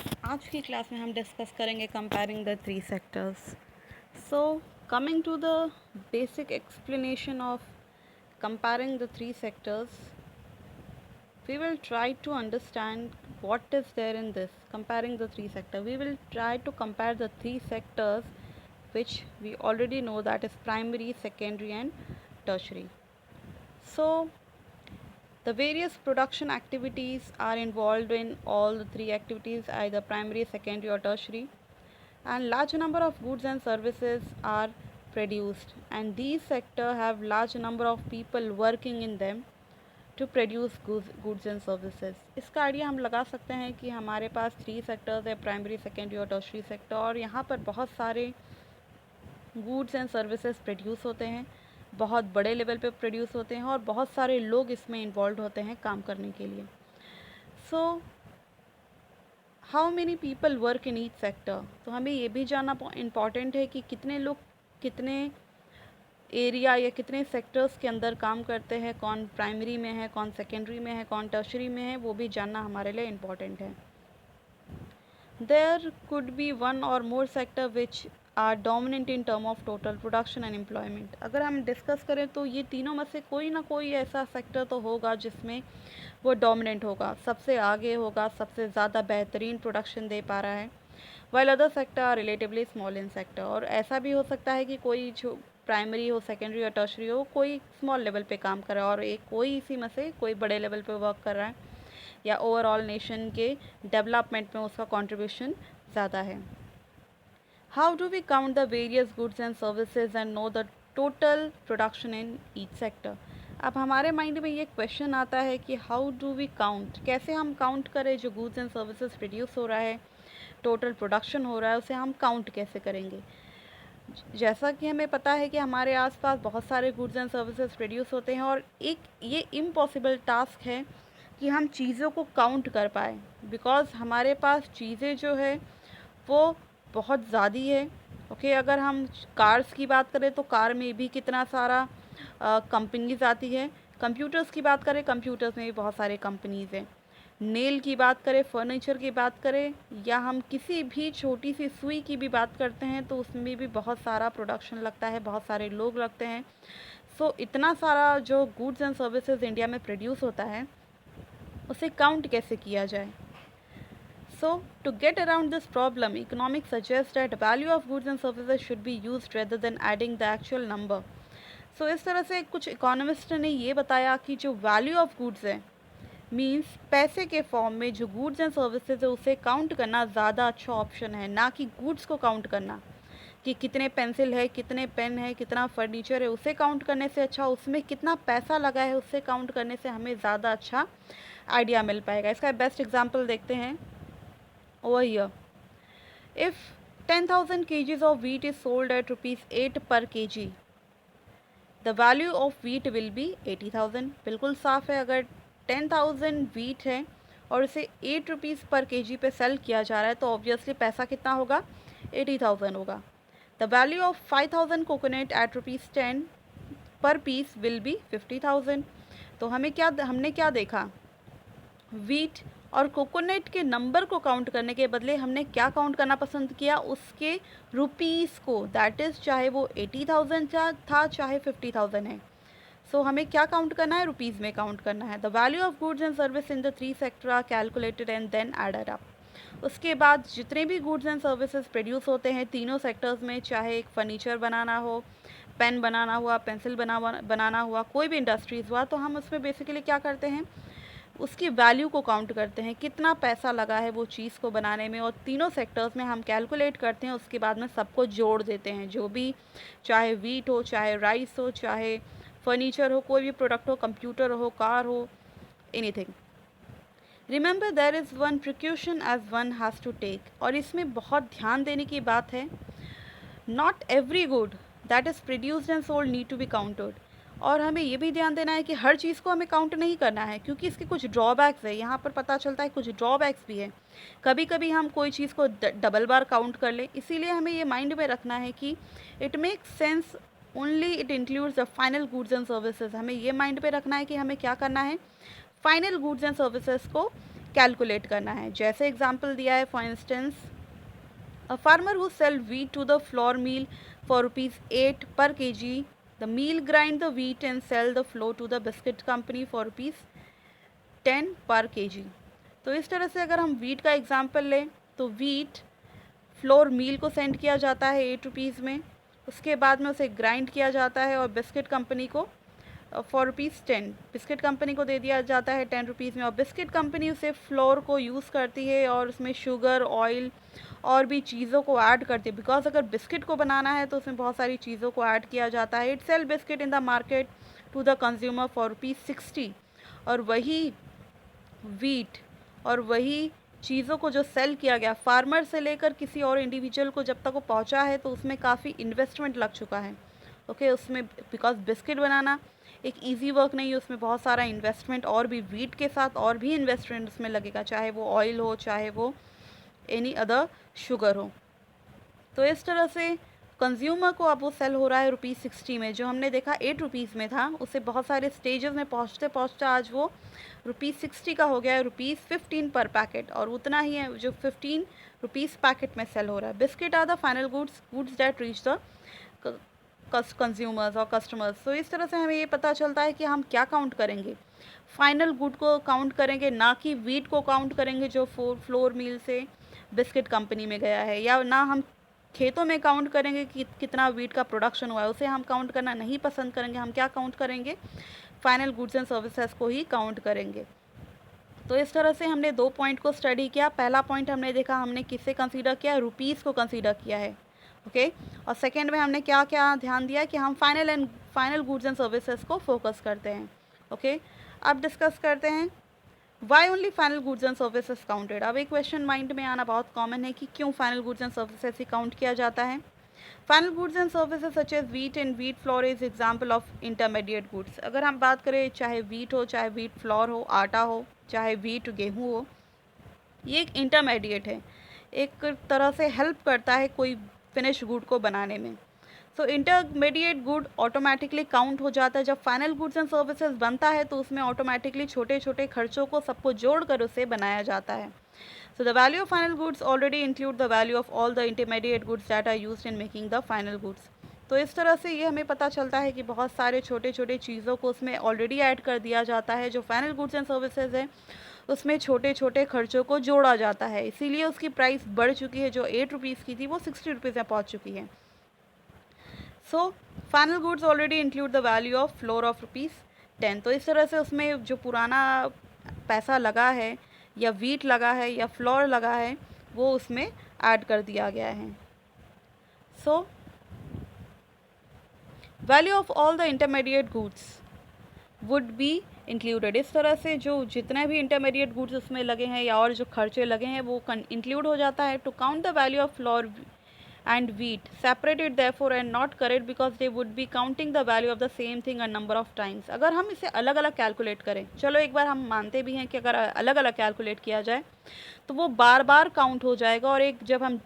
आज की क्लास में हम डिस्कस करेंगे comparing the three sectors. So coming to the basic explanation of comparing the three sectors, we will try to understand what is there in this comparing the three sector. We will try to compare the three sectors which we already know, that is primary, secondary and tertiary. So the various production activities are involved in all the three activities, either primary, secondary or tertiary, and large number of goods and services are produced, and these sector have large number of people working in them to produce goods and services. इसका idea हम लगा सकते हैं कि हमारे पास three sectors है, primary, secondary और tertiary sector, और यहाँ पर बहुत सारे गुड्स एंड सर्विसेज प्रोड्यूस होते हैं, बहुत बड़े लेवल पे प्रोड्यूस होते हैं और बहुत सारे लोग इसमें इन्वॉल्व होते हैं काम करने के लिए. So how many people work in each sector. तो हमें ये भी जानना इम्पॉर्टेंट है कि कितने लोग कितने एरिया या कितने सेक्टर्स के अंदर काम करते हैं, कौन प्राइमरी में है, कौन सेकेंडरी में है, कौन टर्शरी में है, वो भी जानना हमारे लिए इम्पॉर्टेंट है. There could be one or more sector which are dominant in term of total production and employment. अगर हम डिस्कस करें तो ये तीनों में से कोई ना कोई ऐसा सेक्टर तो होगा जिसमें वो डोमिनेंट होगा, सबसे आगे होगा, सबसे ज़्यादा बेहतरीन प्रोडक्शन दे पा रहा है, while other sector are relatively small in sector. और ऐसा भी हो सकता है कि कोई जो प्राइमरी हो, सेकेंडरी और टर्शरी हो, कोई स्मॉल लेवल पे काम कर रहा है और एक कोई इसी में से कोई बड़े लेवल पे वर्क कर रहा है या ओवरऑल नेशन के डेवलपमेंट में उसका कंट्रीब्यूशन ज़्यादा है. How do we count the various goods and services and know the total production in each sector. अब हमारे माइंड में ये क्वेश्चन आता है कि हाउ डू वी काउंट, कैसे हम काउंट करें जो गुड्स एंड सर्विसेज प्रोड्यूस हो रहा है, टोटल प्रोडक्शन हो रहा है, उसे हम काउंट कैसे करेंगे. जैसा कि हमें पता है कि हमारे आसपास बहुत सारे गुड्स एंड सर्विसेज प्रोड्यूस होते हैं और एक ये इम्पॉसिबल टास्क है कि हम चीज़ों को काउंट कर पाए, बिकॉज़ हमारे पास चीज़ें जो है वो बहुत ज़्यादा है. ओके, अगर हम कार्स की बात करें तो कार में भी कितना सारा कंपनीज आती है. कंप्यूटर्स की बात करें, कंप्यूटर्स में भी बहुत सारे कंपनीज़ हैं. नेल की बात करें, फर्नीचर की बात करें, या हम किसी भी छोटी सी सुई की भी बात करते हैं तो उसमें भी बहुत सारा प्रोडक्शन लगता है, बहुत सारे लोग लगते हैं. सो इतना सारा जो गुड्स एंड सर्विसेज इंडिया में प्रोड्यूस होता है उसे काउंट कैसे किया जाए. So, to get around this problem, economics suggests that value of goods and services should be used rather than adding the actual number. So, इस तरह से कुछ इकोनॉमिस्ट ने ये बताया कि जो वैल्यू ऑफ गुड्स है, मीन्स पैसे के फॉर्म में जो गुड्स एंड सर्विसेज है उसे काउंट करना ज़्यादा अच्छा ऑप्शन है, ना कि गुड्स को काउंट करना. कि कितने पेंसिल है, कितने पेन है, कितना फर्नीचर है, उसे काउंट करने से अच्छा उसमें कितना पैसा लगा है उससे काउंट करने से हमें ज़्यादा अच्छा आइडिया मिल पाएगा. इसका बेस्ट एग्जांपल देखते हैं. Over here, if 10,000 kgs of wheat is sold at rupees 8 per kg, the value of wheat will be 80,000. बिल्कुल साफ है, अगर 10,000 wheat है और इसे 8 रुपीज़ पर kg पे सेल किया जा रहा है तो ऑब्वियसली पैसा कितना होगा, 80,000 होगा. The value of 5,000 coconut at rupees 10 per piece will be 50,000. तो हमने क्या देखा, वीट और कोकोनट के नंबर को काउंट करने के बदले हमने क्या काउंट करना पसंद किया, उसके रुपीज़ को. दैट इज़ चाहे वो 80,000 था चाहे 50,000 है. सो हमें क्या काउंट करना है, रुपीज़ में काउंट करना है. The value of goods and service in the three sector are calculated and then added up. उसके बाद जितने भी गुड्स एंड सर्विसेज प्रोड्यूस होते हैं तीनों सेक्टर्स में, चाहे एक फर्नीचर बनाना हो, पेन बनाना हुआ, पेंसिल बनाना हुआ, कोई भी इंडस्ट्रीज़ हुआ, तो हम उसमें बेसिकली क्या करते हैं, उसकी वैल्यू को काउंट करते हैं, कितना पैसा लगा है वो चीज़ को बनाने में, और तीनों सेक्टर्स में हम कैलकुलेट करते हैं. उसके बाद में सबको जोड़ देते हैं, जो भी, चाहे वीट हो, चाहे राइस हो, चाहे फर्नीचर हो, कोई भी प्रोडक्ट हो, कंप्यूटर हो, कार हो, anything. Remember there is one precaution as one has to take. और इसमें बहुत ध्यान देने की बात है, not every good that is produced and sold need to be counted. और हमें ये भी ध्यान देना है कि हर चीज़ को हमें काउंट नहीं करना है, क्योंकि इसके कुछ ड्रॉबैक्स है. यहाँ पर पता चलता है कुछ ड्रॉबैक्स भी है. कभी कभी हम कोई चीज़ को डबल बार काउंट कर लें, इसीलिए हमें ये माइंड में रखना है कि it makes sense only it includes the final goods and services. हमें ये माइंड पे रखना है कि हमें क्या करना है, फाइनल गुड्स एंड सर्विसेज को कैलकुलेट करना है। जैसे एग्जांपल दिया है, for instance a farmer who sell wheat to the flour mill for ₹8 per kg, the mill grind the wheat and sell the flour to the biscuit company for ₹10 per kg। तो इस तरह से अगर हम wheat का example लें तो wheat floor मील को सेंड किया जाता है ₹8 में, उसके बाद में उसे ग्राइंड किया जाता है और बिस्किट कंपनी को फॉर ₹10 बिस्किट कंपनी को दे दिया जाता है ₹10 में, और बिस्किट कंपनी उसे फ्लोर को यूज़ करती है और उसमें शुगर, ऑयल और भी चीज़ों को ऐड करती है, बिकॉज अगर बिस्किट को बनाना है तो उसमें बहुत सारी चीज़ों को ऐड किया जाता है। It sell biscuit in the market to the consumer for ₹60, और वही वीट और वही चीज़ों को जो सेल किया गया फार्मर से लेकर किसी और इंडिविजुअल को जब तक वो पहुंचा है तो उसमें काफ़ी इन्वेस्टमेंट लग चुका है। ओके, उसमें बिकॉज बिस्किट बनाना एक इजी वर्क नहीं है, उसमें बहुत सारा इन्वेस्टमेंट और भी वीट के साथ और भी इन्वेस्टमेंट उसमें लगेगा, चाहे वो ऑयल हो, चाहे वो एनी अदर शुगर हो। तो इस तरह से कंज्यूमर को अब वो सेल हो रहा है ₹60 में, जो हमने देखा ₹8 में था, उससे बहुत सारे स्टेजेस में पहुंचते पहुंचते आज वो ₹60 का हो गया है ₹15 पर पैकेट, और उतना ही है जो ₹15 पैकेट में सेल हो रहा है। Biscuit are the final goods that reach the consumers और कस्टमर्स। तो इस तरह से हमें ये पता चलता है कि हम क्या काउंट करेंगे, फाइनल गुड को काउंट करेंगे, ना कि वीट को काउंट करेंगे जो फ्लोर मील से बिस्किट कंपनी में गया है, या ना हम खेतों में काउंट करेंगे कि कितना वीट का प्रोडक्शन हुआ है, उसे हम काउंट करना नहीं पसंद करेंगे। हम क्या काउंट करेंगे, फाइनल गुड्स एंड सर्विसेज को ही काउंट करेंगे। तो इस तरह से हमने 2 पॉइंट को स्टडी किया। पहला पॉइंट हमने देखा, हमने किससे कंसीडर किया, रुपीज़ को कंसीडर किया है। ओके, और सेकेंड में हमने क्या क्या ध्यान दिया कि हम फाइनल गुड्स एंड सर्विसेज को फोकस करते हैं। ओके, अब डिस्कस करते हैं why only final goods and services counted. अब एक क्वेश्चन माइंड में आना बहुत कॉमन है कि क्यों फाइनल गुड्स एंड सर्विसेज ही काउंट किया जाता है। Final goods and services such as wheat and wheat flour is example of intermediate goods. अगर हम बात करें, चाहे वीट हो, चाहे वीट फ्लोर हो, आटा हो, चाहे वीट गेहूँ हो, ये एक इंटरमीडिएट है, एक तरह से हेल्प करता है कोई फिनिश गुड को बनाने में। सो इंटरमीडिएट गुड ऑटोमेटिकली काउंट हो जाता है। जब फाइनल गुड्स एंड सर्विसेज बनता है तो उसमें ऑटोमेटिकली छोटे छोटे खर्चों को सबको जोड़कर उसे बनाया जाता है। So the value of final goods already include the value of all the intermediate goods that are used in making the final goods. तो इस तरह से ये हमें पता चलता है कि बहुत सारे छोटे छोटे चीज़ों को उसमें ऑलरेडी ऐड कर दिया जाता है। जो फाइनल गुड्स एंड सर्विसेज है उसमें छोटे छोटे खर्चों को जोड़ा जाता है, इसीलिए उसकी प्राइस बढ़ चुकी है। जो ₹8 की थी वो ₹60 में पहुँच चुकी है। So final goods already include the value of floor of ₹10। तो इस तरह से उसमें जो पुराना पैसा लगा है या वीट लगा है या फ्लोर लगा है वो उसमें ऐड कर दिया गया है। So value of all the intermediate goods would be included. इस तरह से जो जितने भी इंटरमीडिएट गुड्स उसमें लगे हैं या और जो खर्चे लगे हैं वो इंक्लूड हो जाता है। To count the value of flour and wheat separated therefore and not correct because they would be counting the value of the same thing a number of times। अगर हम इसे अलग अलग कैलकुलेट करें, चलो एक बार हम मानते भी हैं कि अगर अलग अलग कैलकुलेट किया जाए तो वो बार बार काउंट हो जाएगा, और एक जब हम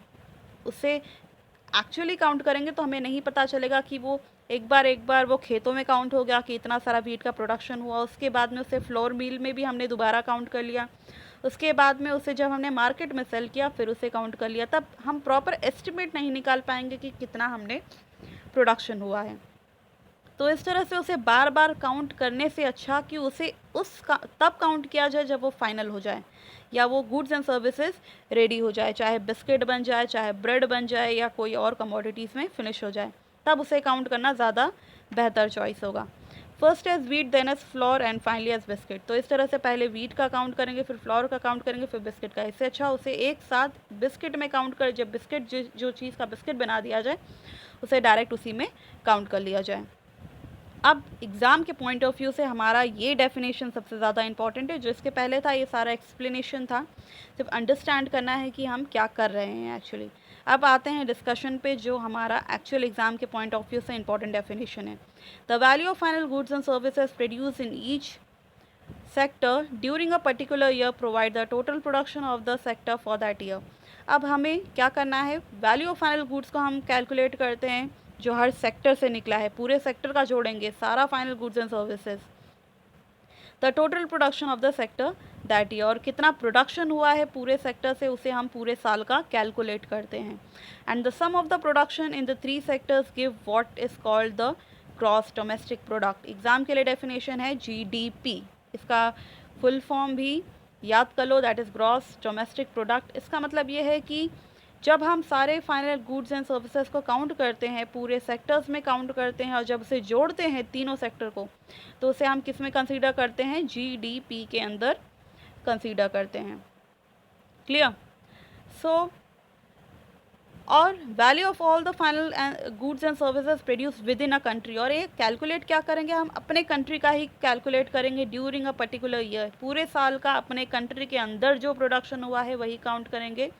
उसे एक्चुअली काउंट करेंगे तो हमें नहीं पता चलेगा कि वो एक बार वो खेतों में काउंट हो गया कि इतना सारा वीट का प्रोडक्शन हुआ, उसके बाद में उसे फ्लोर मिल में भी हमने दोबारा काउंट कर लिया, उसके बाद में उसे जब हमने मार्केट में सेल किया फिर उसे काउंट कर लिया, तब हम प्रॉपर एस्टिमेट नहीं निकाल पाएंगे कि कितना हमने प्रोडक्शन हुआ है। तो इस तरह से उसे बार बार काउंट करने से अच्छा कि उसे तब काउंट किया जाए जब वो फाइनल हो जाए या वो गुड्स एंड सर्विसेज रेडी हो जाए, चाहे बिस्किट बन जाए, चाहे ब्रेड बन जाए या कोई और कमोडिटीज़ में फिनिश हो जाए, तब उसे काउंट करना ज़्यादा बेहतर चॉइस होगा। First as wheat, then as flour and finally as biscuit. तो इस तरह से पहले वीट का काउंट करेंगे, फिर फ्लोर का काउंट करेंगे, फिर बिस्किट का। इससे अच्छा उसे एक साथ बिस्किट में काउंट कर, जब बिस्किट जो चीज़ का बिस्किट बना दिया जाए उसे डायरेक्ट उसी में काउंट कर लिया जाए। अब एग्ज़ाम के पॉइंट ऑफ व्यू से हमारा ये डेफिनेशन सबसे ज़्यादा इंपॉर्टेंट है। जो इसके पहले था ये सारा एक्सप्लेनेशन था, सिर्फ अंडरस्टैंड करना है कि हम क्या कर रहे हैं एक्चुअली। अब आते हैं डिस्कशन पे, जो हमारा एक्चुअल एग्ज़ाम के पॉइंट ऑफ व्यू से इंपॉर्टेंट डेफिनेशन है। The value of final goods and services produce in each sector during a particular year provide the total production of the sector for that year. अब हमें क्या करना है, value of final goods को हम calculate करते हैं जो हर सेक्टर से निकला है, पूरे सेक्टर का जोड़ेंगे, सारा final goods and services. The total production of the sector that year, और कितना प्रोडक्शन हुआ है पूरे सेक्टर से उसे हम पूरे साल का कैलकुलेट करते हैं. And the sum of the production in the three sectors give what is called the gross domestic product. Exam के लिए डेफिनेशन है जीडीपी, इसका फुल फॉर्म भी याद कर लो, that is gross domestic product. इसका मतलब ये है कि जब हम सारे फाइनल गुड्स एंड सर्विसेज को काउंट करते हैं, पूरे सेक्टर्स में काउंट करते हैं और जब उसे जोड़ते हैं तीनों सेक्टर को, तो उसे हम किस में कंसीडर करते हैं, जीडीपी के अंदर कंसीडर करते हैं. क्लियर. सो और value of all the final goods and services produce with in a country, और ये कैलकुलेट क्या करेंगे, हम अपने कंट्री का ही कैलकुलेट करेंगे ड्यूरिंग अ पर्टिकुलर ईयर. पूरे साल का अपने कंट्री के अंदर जो प्रोडक्शन हुआ है वही काउंट करेंगे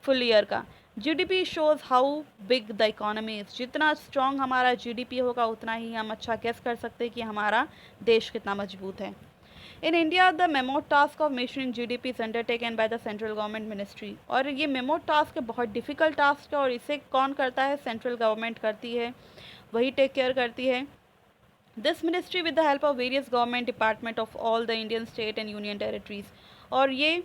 फुल ईयर का. GDP shows how big the economy is. जितना स्ट्रॉन्ग हमारा जीडीपी होगा उतना ही हम अच्छा गेस कर सकते हैं कि हमारा देश कितना मजबूत है. In India, the memo task of measuring GDP is undertaken by the central government ministry. और ये memo task बहुत difficult task है और इसे कौन करता है, central government करती है, वही take care करती है. This ministry with the help of various government department of all the Indian state and union territories. और ये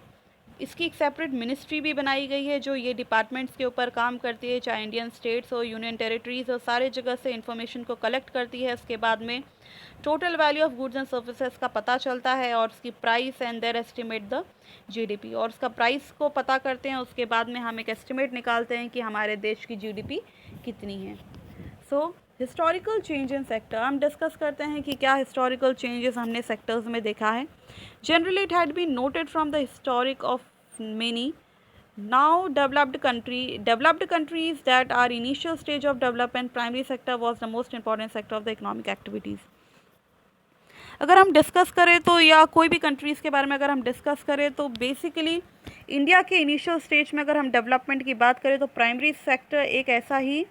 इसकी एक सेपरेट मिनिस्ट्री भी बनाई गई है जो ये डिपार्टमेंट्स के ऊपर काम करती है, चाहे इंडियन स्टेट्स और यूनियन टेरिटरीज, और सारे जगह से इंफॉर्मेशन को कलेक्ट करती है. इसके बाद में total value of goods and services का पता चलता है और उसकी price and their estimate the GDP, और उसका प्राइस को पता करते हैं. उसके बाद में हम एक एस्टिमेट निकालते हैं कि हमारे देश की जीडीपी कितनी है. सो हिस्टोरिकल चेंज इन सेक्टर, हम डिस्कस करते हैं कि क्या हिस्टोरिकल चेंजेस हमने सेक्टर्स में देखा है. Generally it had been noted from the historic of many now developed countries that are initial stage of development. Primary sector was the most important sector of the economic activities. अगर हम discuss करें तो, या कोई भी countries के बारे में अगर हम डिस्कस करें तो बेसिकली इंडिया के इनिशियल स्टेज में अगर हम डेवलपमेंट की बात करें तो प्राइमरी सेक्टर एक ऐसा ही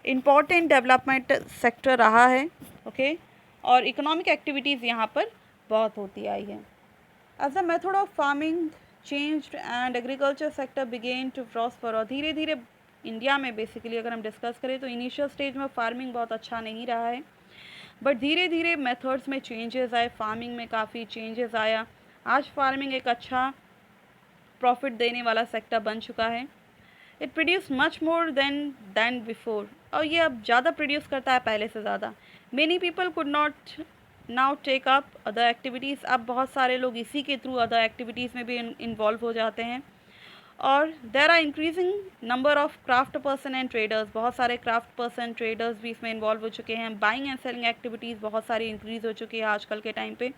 इम्पॉर्टेंट डेवलपमेंट सेक्टर रहा है. ओके. और इकोनॉमिक एक्टिविटीज़ यहाँ पर बहुत होती आई है. As a method of farming changed and agriculture sector began to prosper. और धीरे धीरे इंडिया में बेसिकली अगर हम डिस्कस करें तो इनिशियल स्टेज में फार्मिंग बहुत अच्छा नहीं रहा है, बट धीरे धीरे मेथड्स में चेंजेस आए, फार्मिंग में काफ़ी चेंजेस आया. आज फार्मिंग एक अच्छा प्रॉफिट देने वाला सेक्टर बन चुका है. It produce much more than before, और ये अब ज़्यादा प्रोड्यूस करता है पहले से ज़्यादा. Many people could not now take up other activities. अब बहुत सारे लोग इसी के थ्रू अदर एक्टिविटीज़ में भी इन्वॉल्व हो जाते हैं. और there are increasing number of craft person and traders, बहुत सारे क्राफ्ट पर्सन ट्रेडर्स भी इसमें इन्वॉल्व हो चुके हैं. बाइंग एंड सेलिंग एक्टिविटीज़ बहुत सारी इंक्रीज़ हो चुकी है आजकल के टाइम पे.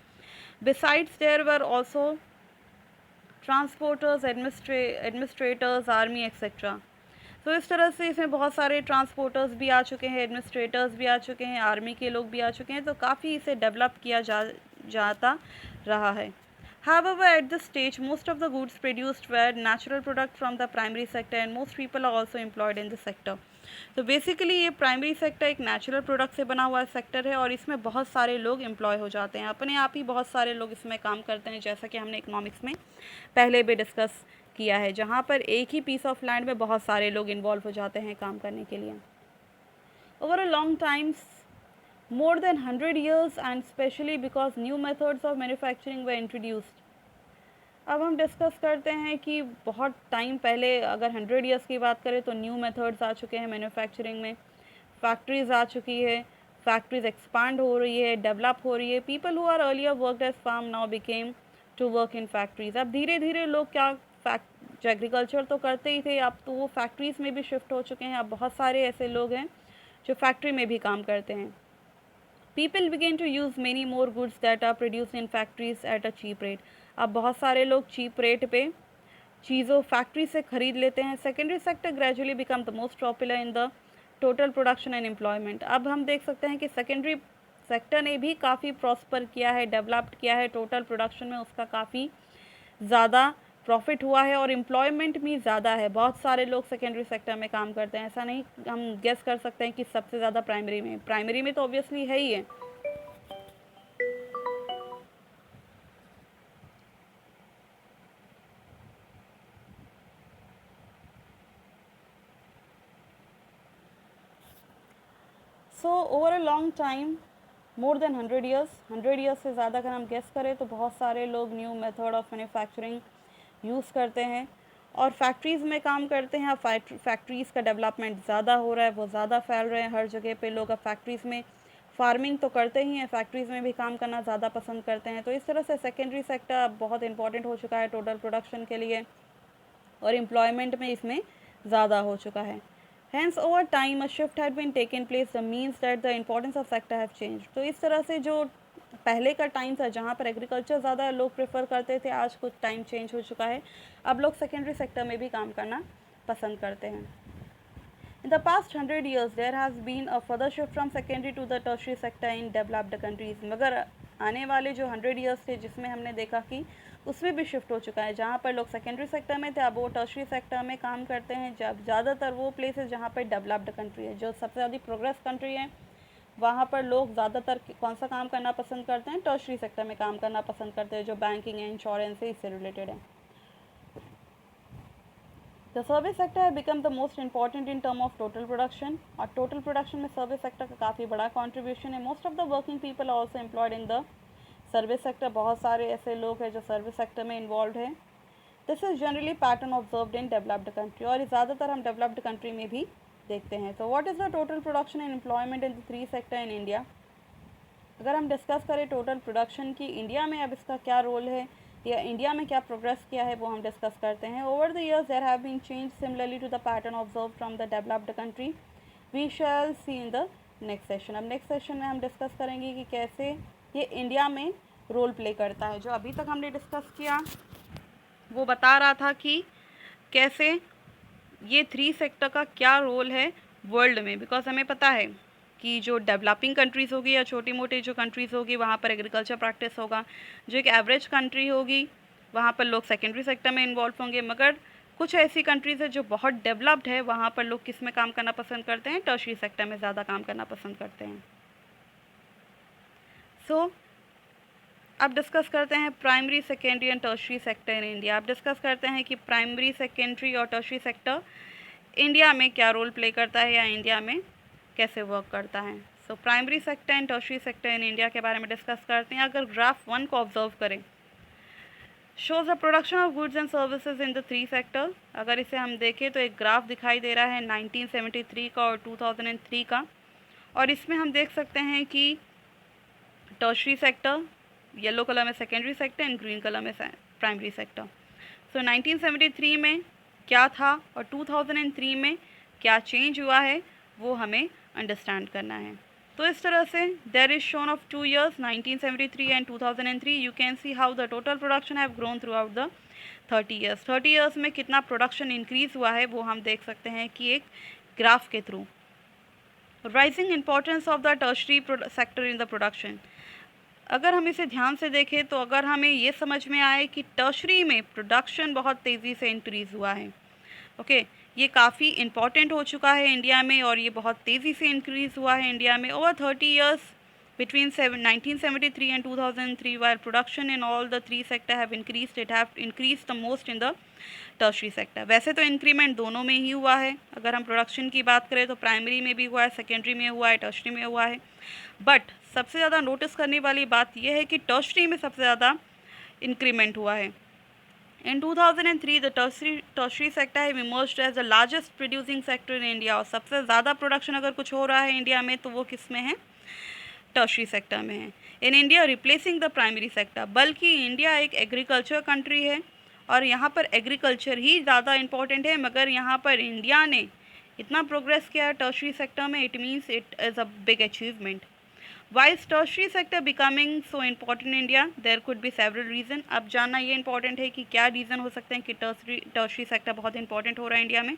Besides there were also transporters, administrators, army etcetera. तो इस तरह से इसमें बहुत सारे ट्रांसपोर्टर्स भी आ चुके हैं, एडमिनिस्ट्रेटर्स भी आ चुके हैं, आर्मी के लोग भी आ चुके हैं. तो काफ़ी इसे डेवलप किया जाता रहा है. However, at this stage, most of the goods produced were natural product from the primary sector and most people are also employed in the sector. तो बेसिकली ये प्राइमरी सेक्टर एक नेचुरल प्रोडक्ट से बना हुआ सेक्टर है और इसमें बहुत सारे लोग एम्प्लॉय हो जाते हैं, अपने आप ही बहुत सारे लोग इसमें काम करते हैं, जैसा कि हमने इकोनॉमिक्स में पहले भी डिस्कस किया है, जहाँ पर एक ही पीस ऑफ लैंड में बहुत सारे लोग इन्वॉल्व हो जाते हैं काम करने के लिए. Over a long times, more than 100 years, and especially because new methods of manufacturing were introduced. अब हम डिस्कस करते हैं कि बहुत टाइम पहले अगर 100 ईयर्स की बात करें तो न्यू मेथड्स आ चुके हैं मैन्युफैक्चरिंग में, फैक्ट्रीज़ आ चुकी है, फैक्ट्रीज एक्सपांड हो रही है, डेवलप हो रही है. People who are earlier worked as farm now became to work in factories. अब धीरे धीरे लोग क्या एग्रीकल्चर तो करते ही थे, अब तो वो फैक्ट्रीज़ में भी शिफ्ट हो चुके हैं. अब बहुत सारे ऐसे लोग हैं जो फैक्ट्री में भी काम करते हैं. People began to use many more goods that are produced in factories at a cheap rate. अब बहुत सारे लोग चीप रेट पे चीज़ों फैक्ट्री से ख़रीद लेते हैं. Secondary sector gradually become the most popular in the total production and employment. अब हम देख सकते हैं कि सेकेंडरी सेक्टर ने भी काफ़ी प्रॉस्पर किया है, डेवलप्ड किया है. टोटल प्रोडक्शन में उसका काफ़ी ज़्यादा प्रॉफिट हुआ है और एम्प्लॉयमेंट भी ज़्यादा है. बहुत सारे लोग सेकेंडरी सेक्टर में काम करते हैं. ऐसा नहीं हम गेस कर सकते हैं कि सबसे ज़्यादा प्राइमरी में तो ऑब्वियसली है ही है. So over a long time, more than 100 years से ज़्यादा अगर हम गेस करें तो बहुत सारे लोग new method of manufacturing use करते हैं और फैक्ट्रीज़ में काम करते हैं। अब फैक्ट्रीज़ का डेवलपमेंट ज़्यादा हो रहा है, वो ज़्यादा फैल रहे हैं हर जगह पे। लोग अब फैक्ट्रीज़ में फार्मिंग तो करते ही हैं, फैक्ट्रीज़ में भी काम करना ज़्यादा पसंद करते हैं। तो इस तरह से सेकेंडरी सेक्टर अब बहुत इंपॉर्टेंट हो चुका है टोटल प्रोडक्शन के लिए और एम्प्लॉयमेंट में इसमें ज़्यादा हो चुका है। Hence, over time, a shift had been taken place that means that the importance of sector have changed. तो इस तरह से जो पहले का टाइम था जहाँ पर एग्रीकल्चर ज़्यादा लोग प्रेफर करते थे, आज कुछ टाइम चेंज हो चुका है। अब लोग सेकेंडरी सेक्टर में भी काम करना पसंद करते हैं। In the past 100 years, there has been a further shift from secondary to the tertiary sector in developed countries. मगर आने वाले जो 100 years थे जिसमें हमने देखा कि उसमें भी शिफ्ट हो चुका है। जहाँ पर लोग सेकेंडरी सेक्टर में थे अब वो टर्शरी सेक्टर में काम करते हैं। जब ज़्यादातर वो प्लेसेस जहाँ पर डेवलप्ड कंट्री है, जो सबसे ज़्यादा प्रोग्रेस कंट्री है, वहाँ पर लोग ज़्यादातर कौन सा काम करना पसंद करते हैं? टर्शरी सेक्टर में काम करना पसंद करते हैं, जो बैंकिंग है, इंश्योरेंस है, इससे रिलेटेड है। द सर्विस सेक्टर है become the most important in term of total production और टोटल प्रोडक्शन में सर्विस सेक्टर का काफ़ी बड़ा कॉन्ट्रीब्यूशन है। Most of the working people are also employed in the service sector. बहुत सारे ऐसे लोग हैं जो सर्विस सेक्टर में इन्वॉल्व है। This is generally pattern observed in developed country और ज़्यादातर हम डेवलप्ड कंट्री में भी देखते हैं। तो what is the total production and employment in the three sector in India? अगर हम डिस्कस करें टोटल प्रोडक्शन की इंडिया में अब इसका क्या रोल है या इंडिया में क्या प्रोग्रेस किया है, वो हम डिस्कस करते हैं। Over the years there have been change similarly to the pattern observe from the developed country. We shall see in the next session. अब नेक्स्ट सेशन में हम डिस्कस करेंगे कि कैसे ये इंडिया में रोल प्ले करता है। जो अभी तक हमने डिस्कस किया वो बता रहा था कि कैसे ये थ्री सेक्टर का क्या रोल है वर्ल्ड में, बिकॉज हमें पता है कि जो डेवलपिंग कंट्रीज़ होगी या छोटी मोटी जो कंट्रीज़ होगी वहाँ पर एग्रीकल्चर प्रैक्टिस होगा। जो एक एवरेज कंट्री होगी वहाँ पर लोग सेकेंडरी सेक्टर में इन्वॉल्व होंगे। मगर कुछ ऐसी कंट्रीज़ है जो बहुत डेवलप्ड है, वहाँ पर लोग किस में काम करना पसंद करते हैं? टर्शरी सेक्टर में ज़्यादा काम करना पसंद करते हैं। सो अब डिस्कस करते हैं primary, secondary and tertiary sector in India. अब डिस्कस करते हैं कि प्राइमरी, सेकेंडरी और टर्शरी सेक्टर इंडिया में क्या रोल प्ले करता है या इंडिया में कैसे वर्क करता है। So primary sector and tertiary sector in India के बारे में डिस्कस करते हैं। अगर ग्राफ 1 को ऑब्जर्व करें, shows the production of goods and services in the three sector. अगर इसे हम देखें तो एक ग्राफ दिखाई दे रहा है 1973 का और 2003 का, और इसमें हम देख सकते हैं कि टर्शरी सेक्टर येलो कलर में secondary sector and green colour में प्राइमरी सेक्टर। सो 1973 में क्या था और 2003 में क्या चेंज हुआ है वो हमें अंडरस्टैंड करना है। तो इस तरह से there is shown of 2 years 1973 and 2003। You can see how the total production have grown throughout the 30 years। 30 years में कितना प्रोडक्शन इंक्रीज़ हुआ है वो हम देख सकते हैं कि एक ग्राफ के through. Rising importance of the tertiary sector in the production. अगर हम इसे ध्यान से देखें तो अगर हमें ये समझ में आए कि टर्शरी में प्रोडक्शन बहुत तेज़ी से इंक्रीज़ हुआ है, ओके, ये काफ़ी इम्पॉर्टेंट हो चुका है इंडिया में और ये बहुत तेज़ी से इंक्रीज़ हुआ है इंडिया में over 30 years between 1973 and 2003, while production in all the three sector have increased, it have increased the most in the tertiary sector। वैसे तो इंक्रीमेंट दोनों में ही हुआ है। अगर हम प्रोडक्शन की बात करें तो प्राइमरी में भी हुआ है, सेकेंडरी में हुआ है, टर्शरी में हुआ है। बट सबसे ज़्यादा नोटिस करने वाली बात यह है कि टर्शरी में सबसे ज़्यादा इंक्रीमेंट हुआ है। In 2003, the tertiary sector have emerged as the largest producing sector in India। और सबसे ज़्यादा प्रोडक्शन अगर कुछ हो रहा है इंडिया में तो वो किस में है? टर्शरी सेक्टर में है। In India replacing the primary sector. बल्कि इंडिया एक एग्रीकल्चर कंट्री है और यहाँ पर एग्रीकल्चर ही ज़्यादा इम्पॉर्टेंट है, मगर यहाँ पर इंडिया ने इतना प्रोग्रेस किया है टर्शरी सेक्टर में, it means it is a big achievement. Why is tertiary sector becoming so important in India? There could be several reasons। अब जानना ये important है कि क्या रीज़न हो सकते हैं कि tertiary sector बहुत important हो रहा है इंडिया में।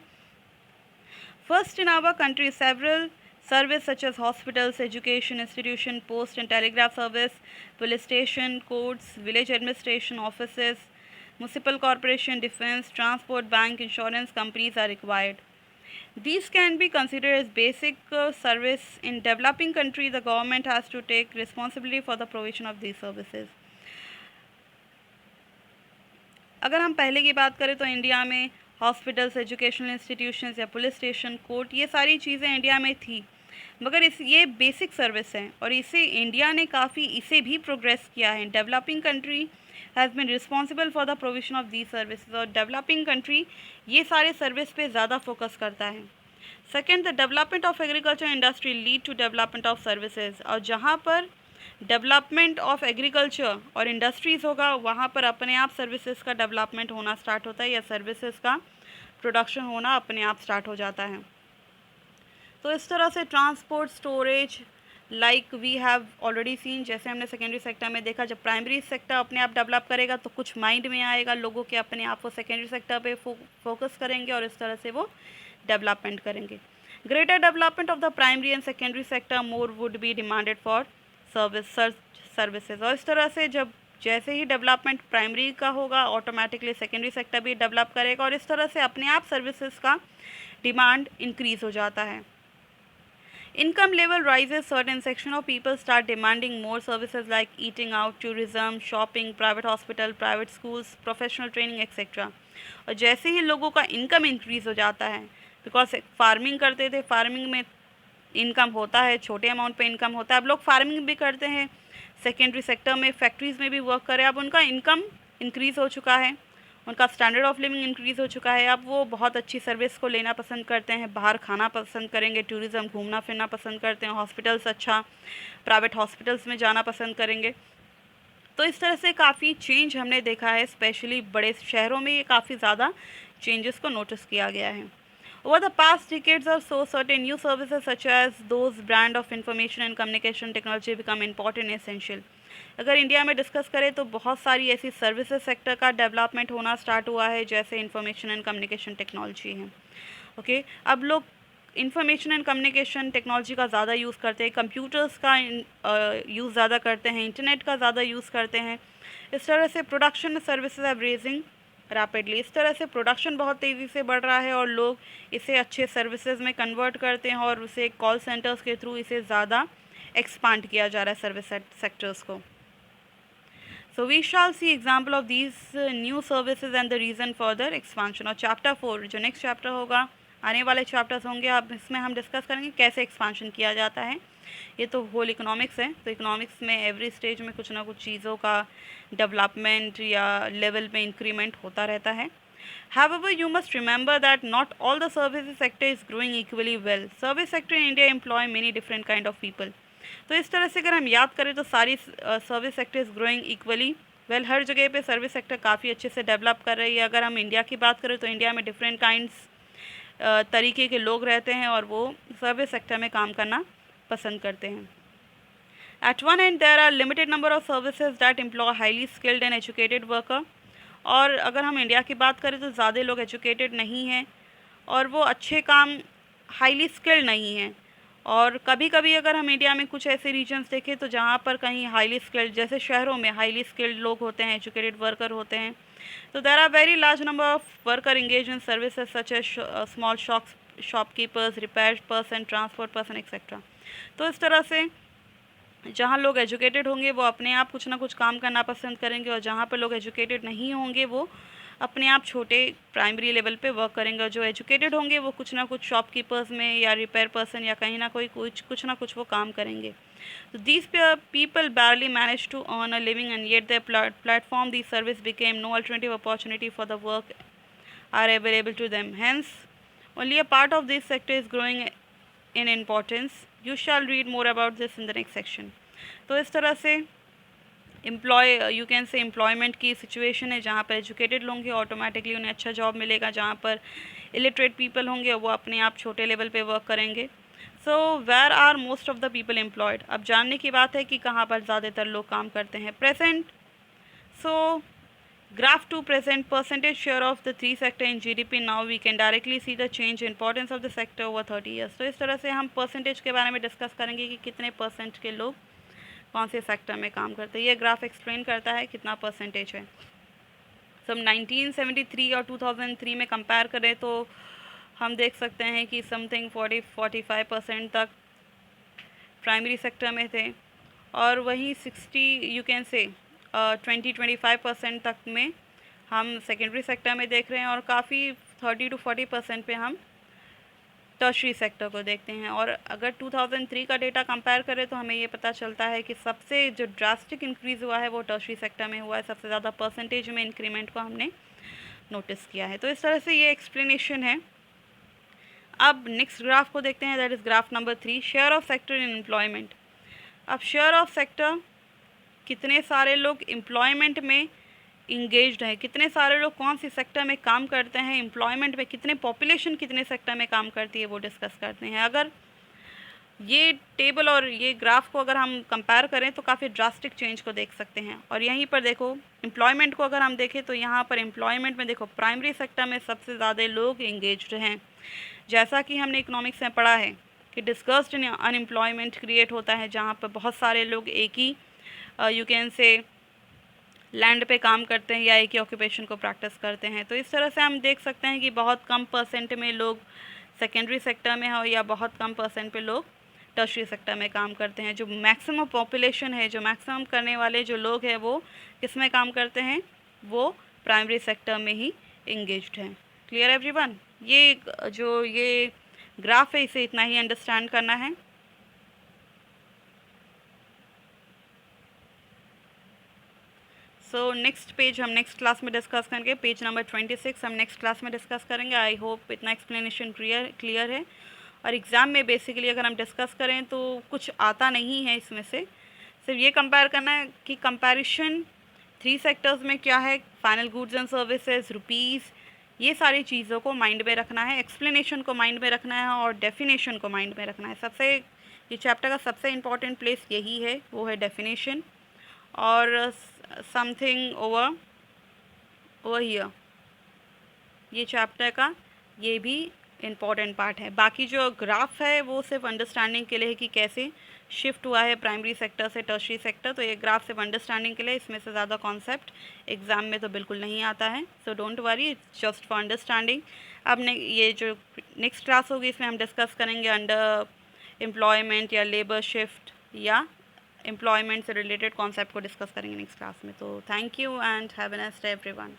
First, in our country, several service such as hospitals, education institution, post and telegraph service, police station, courts, village administration offices, municipal corporation, defense, transport, bank, insurance companies are required। These can be considered as basic service in developing country। The government has to take responsibility for the provision of these services। अगर हम पहले की बात करें तो India में hospitals, educational institutions या police station, court, ये सारी चीज़ें इंडिया में थी। मगर ये बेसिक सर्विस है और इसे इंडिया ने काफ़ी इसे भी प्रोग्रेस किया है। Developing country has been responsible for the provision of these services, और डेवलपिंग कंट्री ये सारे सर्विस पे ज़्यादा फोकस करता है। Second, the development of agriculture industry lead to development of services, और जहाँ पर डेवलपमेंट ऑफ एग्रीकल्चर और इंडस्ट्रीज़ होगा वहाँ पर अपने आप सर्विसेज का डेवलपमेंट होना स्टार्ट होता है या सर्विसेज का प्रोडक्शन होना अपने आप स्टार्ट हो जाता है। तो इस तरह से transport, storage, like we have already seen, जैसे हमने सेकेंडरी सेक्टर में देखा, जब प्राइमरी सेक्टर अपने आप डेवलप करेगा तो कुछ माइंड में आएगा लोगों के, अपने आप वो सेकेंडरी सेक्टर पे फोकस करेंगे और इस तरह से वो डेवलपमेंट करेंगे। Greater development of the primary and secondary sector more would be demanded for services, और इस तरह से जब जैसे ही डेवलपमेंट प्राइमरी का होगा ऑटोमेटिकली सेकेंडरी सेक्टर भी डेवलप करेगा और इस तरह से अपने आप सर्विसेज का डिमांड इंक्रीज़ हो जाता है। Income level rises, certain section of people start demanding more services like eating out, tourism, shopping, private hospital, private schools, professional training, etc. और जैसे ही लोगों का इनकम इंक्रीज़ हो जाता है, बिकॉज फार्मिंग करते थे, फार्मिंग में इनकम होता है, छोटे अमाउंट पे इनकम होता है, अब लोग फार्मिंग भी करते हैं, सेकेंडरी सेक्टर में फैक्ट्रीज़ में भी वर्क करें, अब उनका इनकम इंक्रीज़ हो चुका है, उनका स्टैंडर्ड ऑफ लिविंग इंक्रीज़ हो चुका है, अब वो बहुत अच्छी सर्विस को लेना पसंद करते हैं, बाहर खाना पसंद करेंगे, टूरिज़्म घूमना फिरना पसंद करते हैं, हॉस्पिटल्स अच्छा प्राइवेट हॉस्पिटल्स में जाना पसंद करेंगे। तो इस तरह से काफ़ी चेंज हमने देखा है, स्पेशली बड़े शहरों में ये काफ़ी ज़्यादा चेंजेस को नोटिस किया गया है। Over the past decades or so, certain new services such as those brand of information and communication technology become important and essential. अगर इंडिया में डिस्कस करें तो बहुत सारी ऐसी सर्विसेज सेक्टर का डेवलपमेंट होना स्टार्ट हुआ है जैसे इंफॉर्मेशन एंड कम्युनिकेशन टेक्नोलॉजी है। ओके, अब लोग इंफॉर्मेशन एंड कम्युनिकेशन टेक्नोलॉजी का ज़्यादा यूज़ करते हैं, कंप्यूटर्स का यूज़ ज़्यादा करते हैं, इंटरनेट का ज़्यादा यूज़ करते हैं। इस तरह से production services are raising rapidly, इस तरह से प्रोडक्शन बहुत तेज़ी से बढ़ रहा है और लोग इसे अच्छे सर्विसेज में कन्वर्ट करते हैं और उसे कॉल सेंटर्स के थ्रू इसे ज़्यादा एक्सपांड किया जा रहा है सर्विस सेक्टर्स को। So we shall see example of these new services and the reason for their expansion। और चैप्टर 4 जो नेक्स्ट चैप्टर होगा, आने वाले चैप्टर्स होंगे, अब इसमें हम डिस्कस करेंगे कैसे एक्सपांशन किया जाता है। ये तो होल इकोनॉमिक्स है, तो इकोनॉमिक्स में एवरी स्टेज में कुछ ना कुछ चीज़ों का डेवलपमेंट या लेवल में इंक्रीमेंट होता रहता है। However, you must remember that not all the services sector is growing equally well. Service sector in India employ many different kind of people। तो इस तरह से अगर हम याद करें तो सारी service sector is growing equally well, हर जगह पे सर्विस सेक्टर काफ़ी अच्छे से डेवलप कर रही है। अगर हम इंडिया की बात करें तो इंडिया में डिफरेंट काइंड्स तरीके के लोग रहते हैं और वो सर्विस सेक्टर में काम करना पसंद करते हैं। At one end there are limited number of services that employ highly skilled and educated worker। और अगर हम इंडिया की बात करें तो ज़्यादा लोग एजुकेटेड नहीं हैं और वो अच्छे काम हाईली स्किल्ड नहीं हैं। और कभी कभी अगर हम इंडिया में कुछ ऐसे रीजन्स देखें तो जहाँ पर कहीं हाईली स्किल्ड, जैसे शहरों में हाईली स्किल्ड लोग होते हैं, एजुकेटेड वर्कर होते हैं, तो there are very large number of worker engage in services such as small shopkeepers, repair person, transport person etcetera. तो इस तरह से जहाँ लोग एजुकेटेड होंगे वो अपने आप कुछ ना कुछ काम करना पसंद करेंगे और जहाँ पर लोग एजुकेटेड नहीं होंगे वो अपने आप छोटे प्राइमरी लेवल पे वर्क करेंगे। जो एजुकेटेड होंगे वो कुछ ना कुछ शॉपकीपर्स में या रिपेयर पर्सन या कहीं ना कोई कुछ ना कुछ वो काम करेंगे। तो these people barely manage to earn a living and yet their platform, the service became no alternative opportunity for the work are available to them. Hence, only a part of this sector is growing in importance. You shall read more about this in the next section। तो इस तरह से you can say employment की situation है जहाँ पर educated लोग होंगे ऑटोमेटिकली उन्हें अच्छा जॉब मिलेगा, जहाँ पर इलिटरेट पीपल होंगे वो अपने आप छोटे लेवल पे वर्क करेंगे। So where are most of the people employed, अब जानने की बात है कि कहाँ पर ज़्यादातर लोग काम करते हैं। Present, so graph to present percentage share of the 3 sector in GDP। Now we can directly see the change importance of the sector over 30 years. तो इस तरह से हम परसेंटेज के बारे में डिस्कस करेंगे कि कितने परसेंट के लोग कौन से सेक्टर में काम करते हैं। ये ग्राफ एक्सप्लेन करता है कितना परसेंटेज है। सब 1973 और 2003 में कंपेयर करें तो हम देख सकते हैं कि समथिंग 40-45% तक प्राइमरी सेक्टर में थे और वहीं 60 यू कैन से 20-25% तक में हम सेकेंडरी सेक्टर में देख रहे हैं और काफ़ी 30-40% पे हम टर्शरी सेक्टर को देखते हैं। और अगर 2003 का डेटा कंपेयर करें तो हमें ये पता चलता है कि सबसे जो ड्रास्टिक इंक्रीज़ हुआ है वो टर्शरी सेक्टर में हुआ है, सबसे ज़्यादा परसेंटेज में इंक्रीमेंट को हमने नोटिस किया है। तो इस तरह से ये एक्सप्लेनेशन है। अब नेक्स्ट ग्राफ को देखते हैं, that is graph number 3, share of sector in employment. अब शेयर ऑफ सेक्टर, कितने सारे लोग एम्प्लॉयमेंट में इंगेज्ड हैं, कितने सारे लोग कौन सी सेक्टर में काम करते हैं, एम्प्लॉयमेंट में कितने पॉपुलेशन कितने सेक्टर में काम करती है वो डिस्कस करते हैं। अगर ये टेबल और ये ग्राफ को अगर हम कंपेयर करें तो काफ़ी ड्रास्टिक चेंज को देख सकते हैं। और यहीं पर देखो एम्प्लॉयमेंट को अगर हम देखें तो यहाँ पर एम्प्लॉयमेंट में देखो प्राइमरी सेक्टर में सबसे ज़्यादा लोग इंगेज्ड हैं। जैसा कि हमने इकोनॉमिक्स में पढ़ा है कि डिस्कस्ड अनएम्प्लॉयमेंट क्रिएट होता है, जहाँ पर बहुत सारे लोग एक ही यू कैन से लैंड पे काम करते हैं या एक ही ऑक्यूपेशन को प्रैक्टिस करते हैं। तो इस तरह से हम देख सकते हैं कि बहुत कम परसेंट में लोग सेकेंडरी सेक्टर में हो या बहुत कम परसेंट पे लोग टर्शरी सेक्टर में काम करते हैं। जो मैक्सिमम पॉपुलेशन है, जो मैक्सिमम करने वाले जो लोग हैं वो किस में काम करते हैं, वो प्राइमरी सेक्टर में ही इंगेज्ड हैं। Clear everyone? ये जो ये ग्राफ है इसे इतना ही अंडरस्टैंड करना है। सो नेक्स्ट पेज हम नेक्स्ट क्लास में डिस्कस करेंगे, पेज नंबर 26 हम नेक्स्ट क्लास में डिस्कस करेंगे। आई होप इतना एक्सप्लेनेशन क्लियर है। और एग्ज़ाम में बेसिकली अगर हम डिस्कस करें तो कुछ आता नहीं है इसमें से, सिर्फ ये कंपेयर करना है कि कंपैरिजन 3 सेक्टर्स में क्या है, final goods and services, rupees, ये सारी चीज़ों को माइंड में रखना है, एक्सप्लेनेशन को माइंड में रखना है और डेफिनेशन को माइंड में रखना है। सबसे ये चैप्टर का सबसे इम्पॉर्टेंट प्लेस यही है, वो है डेफिनेशन और समथिंग ओवर हियर, ये चैप्टर का ये भी इम्पॉर्टेंट पार्ट है। बाकी जो ग्राफ है वो सिर्फ अंडरस्टैंडिंग के लिए है कि कैसे शिफ्ट हुआ है प्राइमरी सेक्टर से टर्शरी सेक्टर। तो ये ग्राफ सिर्फ अंडरस्टैंडिंग के लिए, इसमें से ज़्यादा कॉन्सेप्ट एग्ज़ाम में तो बिल्कुल नहीं आता है। So don't worry, it's just for understanding. अब ये जो नेक्स्ट क्लास होगी इसमें हम डिस्कस करेंगे अंडर एम्प्लॉयमेंट या लेबर शिफ्ट या एम्प्लॉयमेंट से रिलेटेड कॉन्सेप्ट को डिस्कस करेंगे नेक्स्ट क्लास में। तो thank you and have a nice day everyone.